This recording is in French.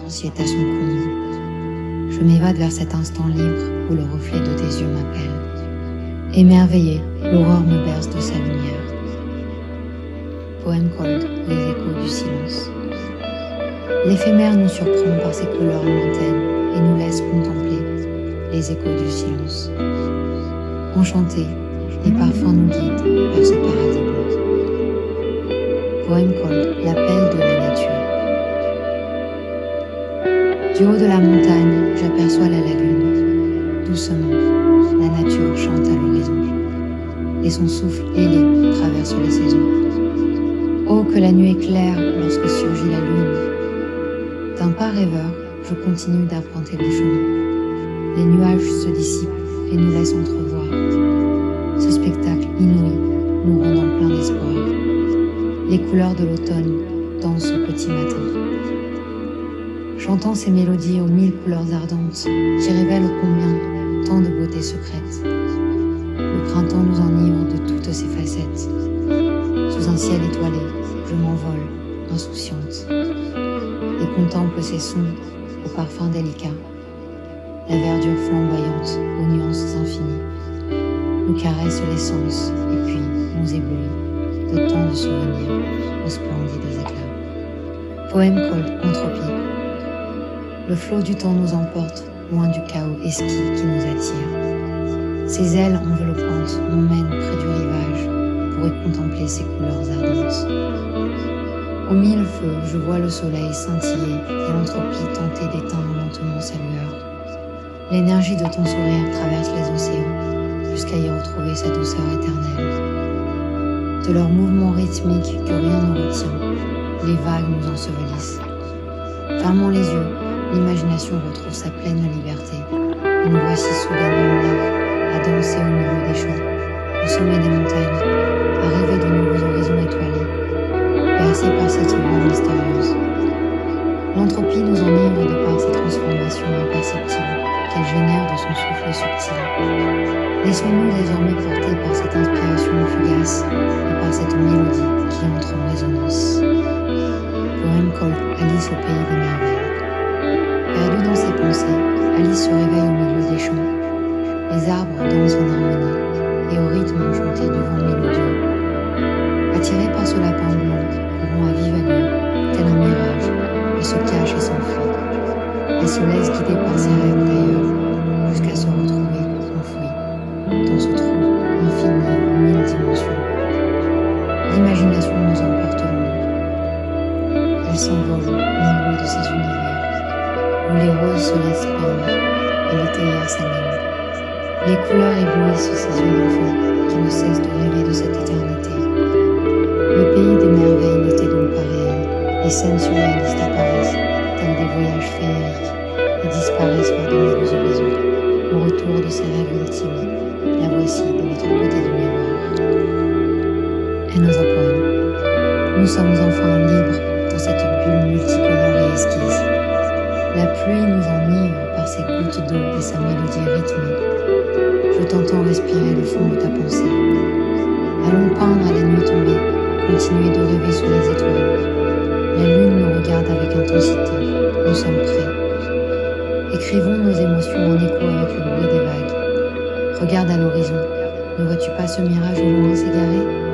silence y est à son comble. Je m'évade vers cet instant libre où le reflet de tes yeux m'appelle. Émerveillé, l'aurore me berce de sa lumière. Poème cold, les échos du silence. L'éphémère nous surprend par ses couleurs lointaines et nous laisse contempler les échos du silence. Enchantés, les parfums nous guident vers ce paradis bleu. Poème cold, l'appel de la nature. Du haut de la montagne, j'aperçois la lagune. Doucement, la nature chante à l'horizon. Et son souffle ailé traverse les saisons. Oh, que la nuit est claire lorsque surgit la lune. D'un pas rêveur, je continue d'arpenter le chemin. Les nuages se dissipent et nous laissent entrevoir ce spectacle inouï, nous rendant plein d'espoir. Les couleurs de l'automne dansent au petit matin. Chantant ces mélodies aux mille couleurs ardentes qui révèlent ô combien tant de beauté secrète. Le printemps nous enivre de toutes ses facettes. Sous un ciel étoilé, je m'envole, insouciante, et contemple ces sons aux parfums délicats, la verdure flamboyante aux nuances infinies, nous caresse les sens et puis nous éblouit de tant de souvenirs aux splendides éclats. Poème cold, entropie. Le flot du temps nous emporte loin du chaos esquis qui nous attire. Ses ailes enveloppantes m'emmènent près du rivage pour y contempler ses couleurs ardentes. Au mille feux, je vois le soleil scintiller et l'entropie tenter d'éteindre lentement sa lueur. L'énergie de ton sourire traverse les océans jusqu'à y retrouver sa douceur éternelle. De leurs mouvements rythmiques que rien ne retient, les vagues nous ensevelissent. Fermons les yeux, l'imagination retrouve sa pleine liberté. Et nous voici soudainement là, à danser au milieu des champs, au sommet des montagnes, à rêver de nouveaux horizons étoilés, bercés par cette voix mystérieuse. L'entropie nous enivre de par ses transformations imperceptibles qu'elle génère de son souffle subtil. Laissons-nous désormais porter par cette inspiration fugace et par cette mélodie qui entre en résonance. Poème cold, Alice au pays des merveilles. Perdue dans ses pensées, Alice se réveille au milieu des champs. Les arbres dansent en harmonie et au rythme enchanté du vent mélodieux. Attirée par ce lapin blanc, courant à vive allure, tel un mirage, elle se cache et s'enfuit. Elle se laisse guider par ses rêves d'ailleurs, jusqu'à se retrouver enfouie dans ce trou infini aux mille dimensions. L'imagination nous emporte loin. Elle s'envole au milieu de ces univers, où les roses se laissent peindre et les théières s'animent. Les couleurs éblouissent ses yeux d'enfant qui ne cessent de rêver de cette éternité. Le pays des merveilles n'était donc pas réel. Les scènes surréalistes apparaissent, tels des voyages féeriques, et disparaissent vers de nouveaux horizons. Au retour de ses rêves ultimes, la voici de l'autre côté du miroir. Another poem. Nous sommes enfin libres dans cette bulle multicolore et esquisse. La pluie nous enivre par ses gouttes d'eau et sa mélodie rythmée. Je t'entends respirer le fond de ta pensée. Allons peindre à la nuit tombée, continuer de rêver sous les étoiles. La lune nous regarde avec intensité, nous sommes prêts. Écrivons nos émotions en écho avec le bruit des vagues. Regarde à l'horizon, ne vois-tu pas ce mirage au loin s'égarer ?